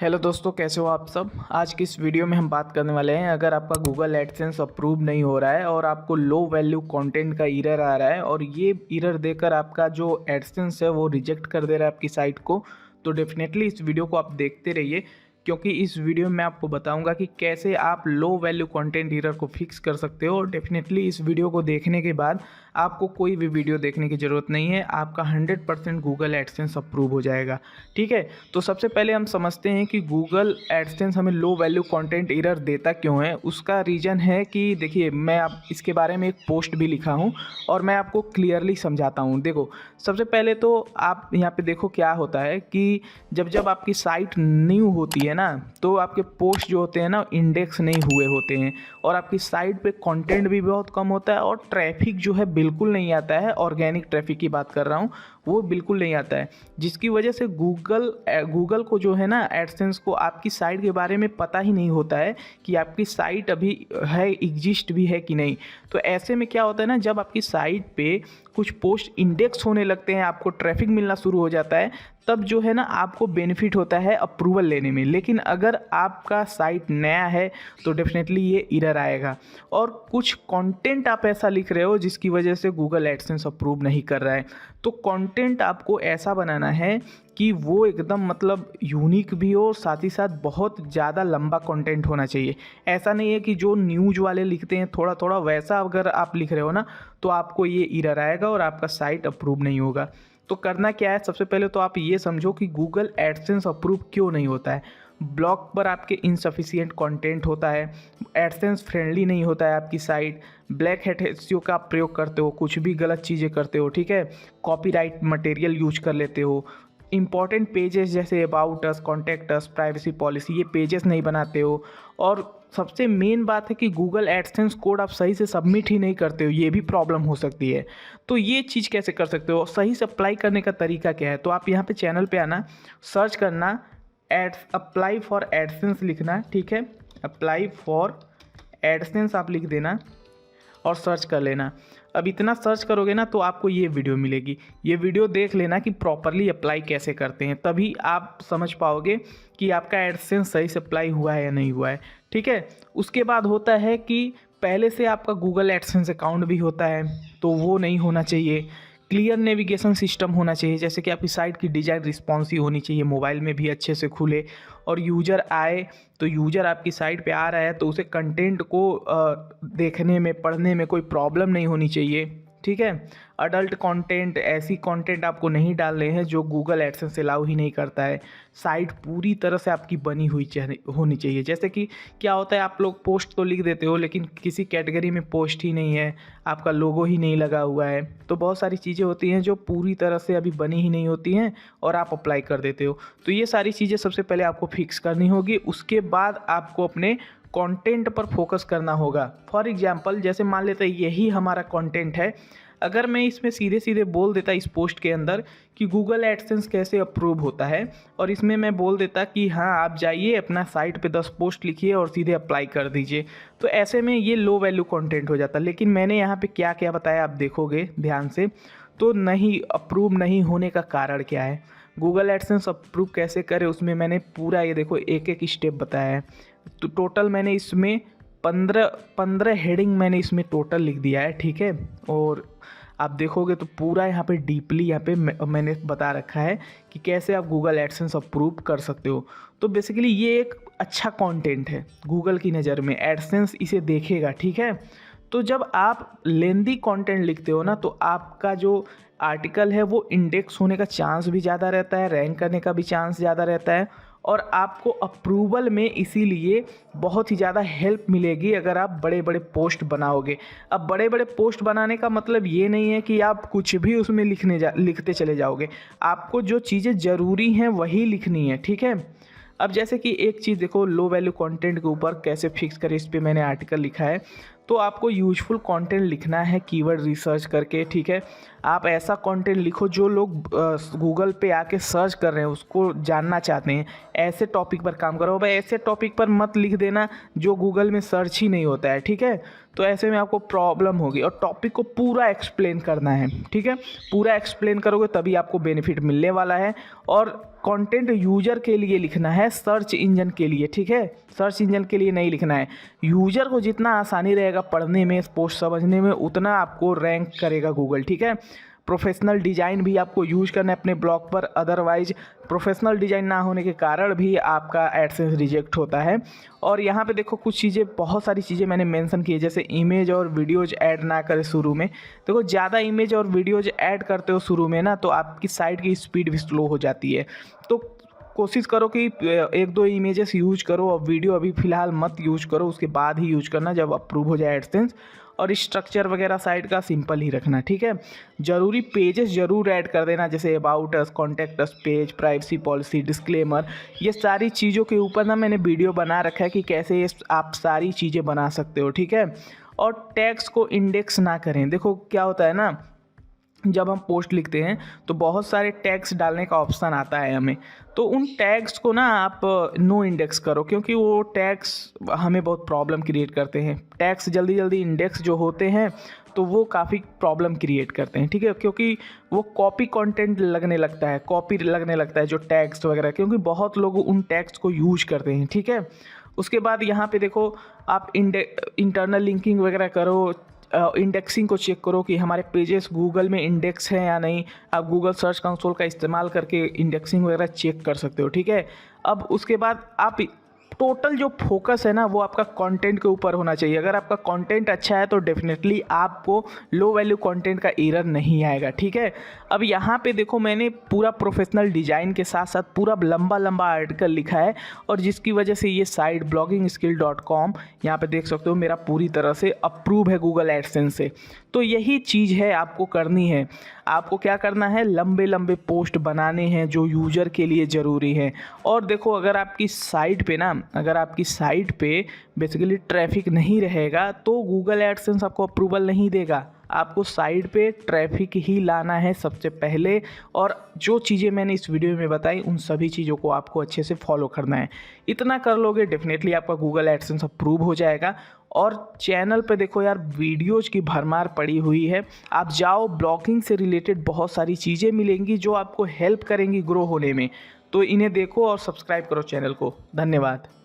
Hello दोस्तों, कैसे हो आप सब। आज की इस वीडियो में हम बात करने वाले हैं, अगर आपका गूगल एडसेंस अप्रूव नहीं हो रहा है और आपको लो वैल्यू कंटेंट का एरर आ रहा है और ये एरर देकर आपका जो एडसेंस है वो रिजेक्ट कर दे रहा है आपकी साइट को, तो डेफिनेटली इस वीडियो को आप देखते रहिए, क्योंकि इस वीडियो में मैं आपको बताऊंगा कि कैसे आप लो वैल्यू कंटेंट एरर को फिक्स कर सकते हो। और डेफिनेटली इस वीडियो को देखने के बाद आपको कोई भी वीडियो देखने की ज़रूरत नहीं है, आपका 100% गूगल एडसेंस अप्रूव हो जाएगा। ठीक है, तो सबसे पहले हम समझते हैं कि गूगल एडसेंस हमें लो वैल्यू कंटेंट एरर देता क्यों है। उसका रीज़न है कि देखिए, मैं आप इसके बारे में एक पोस्ट भी लिखा हूँ और मैं आपको क्लियरली समझाता हूँ। देखो, सबसे पहले तो आप यहाँ पे देखो क्या होता है कि जब आपकी साइट न्यू होती है ना, तो आपके पोस्ट जो होते हैं ना इंडेक्स नहीं हुए होते हैं और आपकी साइट पे कंटेंट भी बहुत कम होता है और ट्रैफिक जो है बिल्कुल नहीं आता है। ऑर्गेनिक ट्रैफिक की बात कर रहा हूँ, वो बिल्कुल नहीं आता है, जिसकी वजह से गूगल को जो है ना, एडसेंस को आपकी साइट के बारे में पता ही नहीं होता है कि आपकी साइट अभी है, एग्जिस्ट भी है कि नहीं। तो ऐसे में क्या होता है ना, जब आपकी साइट पे कुछ पोस्ट इंडेक्स होने लगते हैं, आपको ट्रैफिक मिलना शुरू हो जाता है, तब जो है ना आपको बेनिफिट होता है अप्रूवल लेने में। लेकिन अगर आपका साइट नया है तो डेफिनेटली ये एरर आएगा और कुछ कंटेंट आप ऐसा लिख रहे हो जिसकी वजह से गूगल एडसेंस अप्रूव नहीं कर रहा है। तो कंटेंट आपको ऐसा बनाना है कि वो एकदम मतलब यूनिक भी हो, साथ ही साथ बहुत ज़्यादा लंबा कंटेंट होना चाहिए। ऐसा नहीं है कि जो न्यूज़ वाले लिखते हैं थोड़ा थोड़ा वैसा अगर आप लिख रहे हो ना, तो आपको ये एरर आएगा और आपका साइट अप्रूव नहीं होगा। तो करना क्या है, सबसे पहले तो आप ये समझो कि गूगल एडसेंस अप्रूव क्यों नहीं होता है। ब्लॉग पर आपके इनसफिशिएंट कंटेंट होता है, एडसेंस फ्रेंडली नहीं होता है आपकी साइट, ब्लैक हैट एसईओ का आप प्रयोग करते हो, कुछ भी गलत चीज़ें करते हो, ठीक है, कॉपीराइट मटेरियल यूज कर लेते हो, इंपॉर्टेंट पेजेस जैसे about us, contact us, privacy policy, ये पेजेस नहीं बनाते हो, और सबसे मेन बात है कि गूगल एडसेंस कोड आप सही से सबमिट ही नहीं करते हो, ये भी प्रॉब्लम हो सकती है। तो ये चीज़ कैसे कर सकते हो, सही से अप्लाई करने का तरीका क्या है। तो आप यहाँ पे चैनल पे आना, सर्च करना, एड्स अप्लाई फॉर एडसेंस लिखना, ठीक है, अप्लाई फॉर एडसेंस आप लिख देना और सर्च कर लेना। अब इतना सर्च करोगे ना तो आपको ये वीडियो मिलेगी, ये वीडियो देख लेना कि प्रॉपरली अप्लाई कैसे करते हैं, तभी आप समझ पाओगे कि आपका एडसेंस सही से अप्लाई हुआ है या नहीं हुआ है। ठीक है, उसके बाद होता है कि पहले से आपका गूगल एडसेंस अकाउंट भी होता है, तो वो नहीं होना चाहिए। क्लियर नेविगेशन सिस्टम होना चाहिए, जैसे कि आपकी साइट की डिज़ाइन रिस्पॉन्सिव होनी चाहिए, मोबाइल में भी अच्छे से खुले और यूज़र आए तो यूज़र आपकी साइट पे आ रहा है तो उसे कंटेंट को देखने में, पढ़ने में कोई प्रॉब्लम नहीं होनी चाहिए। ठीक है, अडल्ट कंटेंट, ऐसी कंटेंट आपको नहीं डालने हैं जो गूगल एडसेंस अलाउ ही नहीं करता है। साइट पूरी तरह से आपकी बनी हुई होनी चाहिए। जैसे कि क्या होता है, आप लोग पोस्ट तो लिख देते हो लेकिन किसी कैटेगरी में पोस्ट ही नहीं है, आपका लोगो ही नहीं लगा हुआ है, तो बहुत सारी चीज़ें होती हैं जो पूरी तरह से अभी बनी ही नहीं होती हैं और आप अप्लाई कर देते हो। तो ये सारी चीज़ें सबसे पहले आपको फिक्स करनी होगी, उसके बाद आपको अपने कंटेंट पर फोकस करना होगा। फॉर एग्जांपल, जैसे मान लेते हैं यही हमारा कंटेंट है, अगर मैं इसमें सीधे सीधे बोल देता इस पोस्ट के अंदर कि गूगल एडसेंस कैसे अप्रूव होता है, और इसमें मैं बोल देता कि हाँ आप जाइए अपना साइट पे 10 पोस्ट लिखिए और सीधे अप्लाई कर दीजिए, तो ऐसे में ये लो वैल्यू कंटेंट हो जाता। लेकिन मैंने यहाँ पे क्या क्या बताया आप देखोगे ध्यान से, तो नहीं अप्रूव नहीं होने का कारण क्या है, गूगल एडसेंस अप्रूव कैसे करे, उसमें मैंने पूरा ये देखो एक एक स्टेप बताया है। तो टोटल मैंने इसमें 15 हेडिंग मैंने इसमें टोटल लिख दिया है। ठीक है, और आप देखोगे तो पूरा यहाँ पे डीपली यहाँ पे मैंने बता रखा है कि कैसे आप गूगल एडसेंस अप्रूव कर सकते हो। तो बेसिकली ये एक अच्छा कंटेंट है गूगल की नज़र में, एडसेंस इसे देखेगा। ठीक है, तो जब आप लेंदी कंटेंट लिखते हो ना, तो आपका जो आर्टिकल है वो इंडेक्स होने का चांस भी ज़्यादा रहता है, रैंक करने का भी चांस ज़्यादा रहता है, और आपको अप्रूवल में इसीलिए बहुत ही ज़्यादा हेल्प मिलेगी अगर आप बड़े बड़े पोस्ट बनाओगे। अब बड़े बड़े पोस्ट बनाने का मतलब ये नहीं है कि आप कुछ भी उसमें लिखते चले जाओगे, आपको जो चीज़ें ज़रूरी हैं वही लिखनी है। ठीक है, अब जैसे कि एक चीज़ देखो, लो वैल्यू कंटेंट के ऊपर कैसे फिक्स करें, इस पर मैंने आर्टिकल लिखा है। तो आपको यूजफुल कंटेंट लिखना है कीवर्ड रिसर्च करके, ठीक है। आप ऐसा कंटेंट लिखो जो लोग गूगल पे आके सर्च कर रहे हैं, उसको जानना चाहते हैं, ऐसे टॉपिक पर काम करो। भाई ऐसे टॉपिक पर मत लिख देना जो गूगल में सर्च ही नहीं होता है, ठीक है। तो ऐसे में आपको प्रॉब्लम होगी। और टॉपिक को पूरा एक्सप्लेन करना है, ठीक है। पूरा एक्सप्लेन करोगे तभी आपको बेनिफिट मिलने वाला है। और कंटेंट यूजर के लिए लिखना है, सर्च इंजन के लिए, ठीक है। सर्च इंजन के लिए नहीं लिखना है। यूजर को जितना आसानी रहेगा पढ़ने में, पोस्ट समझने में, उतना आपको रैंक करेगा गूगल, ठीक है। प्रोफेशनल डिज़ाइन भी आपको यूज करना है अपने ब्लॉग पर, अदरवाइज प्रोफेशनल डिज़ाइन ना होने के कारण भी आपका एडसेंस रिजेक्ट होता है। और यहाँ पे देखो कुछ चीज़ें, बहुत सारी चीज़ें मैंने मेंशन की है, जैसे इमेज और वीडियोज ऐड ना करें शुरू में। देखो ज़्यादा इमेज और वीडियोज ऐड करते हो शुरू में ना, तो आपकी साइट की स्पीड भी स्लो हो जाती है। तो कोशिश करो कि 1-2 इमेजेस यूज करो, और वीडियो अभी फ़िलहाल मत यूज करो, उसके बाद ही यूज करना जब अप्रूव हो जाए एडसेंस। और स्ट्रक्चर वगैरह साइट का सिंपल ही रखना, ठीक है। ज़रूरी पेजेस ज़रूर ऐड कर देना, जैसे about us, contact us page, privacy policy, disclaimer. ये सारी चीज़ों के ऊपर ना मैंने वीडियो बना रखा है कि कैसे ये आप सारी चीज़ें बना सकते हो, ठीक है। और टैग्स को इंडेक्स ना करें। देखो क्या होता है ना, जब हम पोस्ट लिखते हैं तो बहुत सारे टैग्स डालने का ऑप्शन आता है हमें, तो उन टैग्स को ना आप नो इंडेक्स करो, क्योंकि वो टैग्स हमें बहुत प्रॉब्लम क्रिएट करते हैं। टैग्स जल्दी जल्दी इंडेक्स जो होते हैं तो वो काफ़ी प्रॉब्लम क्रिएट करते हैं, ठीक है। क्योंकि वो कॉपी कंटेंट लगने लगता है, कॉपी लगने लगता है जो टैग्स वगैरह, क्योंकि बहुत लोग उन टैग्स को यूज करते हैं, ठीक है। उसके बाद यहाँ पे देखो आप इंटरनल लिंकिंग वगैरह करो, इंडेक्सिंग को चेक करो कि हमारे पेजेस गूगल में इंडेक्स हैं या नहीं। आप गूगल सर्च कंसोल का इस्तेमाल करके इंडेक्सिंग वगैरह चेक कर सकते हो, ठीक है। अब उसके बाद आप टोटल जो फोकस है ना वो आपका कंटेंट के ऊपर होना चाहिए। अगर आपका कंटेंट अच्छा है तो डेफिनेटली आपको लो वैल्यू कंटेंट का एरर नहीं आएगा, ठीक है। अब यहाँ पे देखो मैंने पूरा प्रोफेशनल डिज़ाइन के साथ साथ पूरा लंबा लंबा आर्टिकल लिखा है, और जिसकी वजह से ये साइट bloggingskill.com यहाँ पे देख सकते हो मेरा पूरी तरह से अप्रूव है गूगल एडसेंस से। तो यही चीज़ है आपको करनी है। आपको क्या करना है, लंबे लंबे पोस्ट बनाने हैं जो यूज़र के लिए ज़रूरी है। और देखो अगर आपकी साइट पे बेसिकली ट्रैफिक नहीं रहेगा तो गूगल एडसेंस आपको अप्रूवल नहीं देगा। आपको साइट पे ट्रैफिक ही लाना है सबसे पहले, और जो चीज़ें मैंने इस वीडियो में बताई उन सभी चीज़ों को आपको अच्छे से फॉलो करना है। इतना कर लोगे डेफिनेटली आपका गूगल एडसेंस अप्रूव हो जाएगा। और चैनल पे देखो यार वीडियोज़ की भरमार पड़ी हुई है, आप जाओ, ब्लॉगिंग से रिलेटेड बहुत सारी चीज़ें मिलेंगी जो आपको हेल्प करेंगी ग्रो होने में। तो इन्हें देखो और सब्सक्राइब करो चैनल को। धन्यवाद।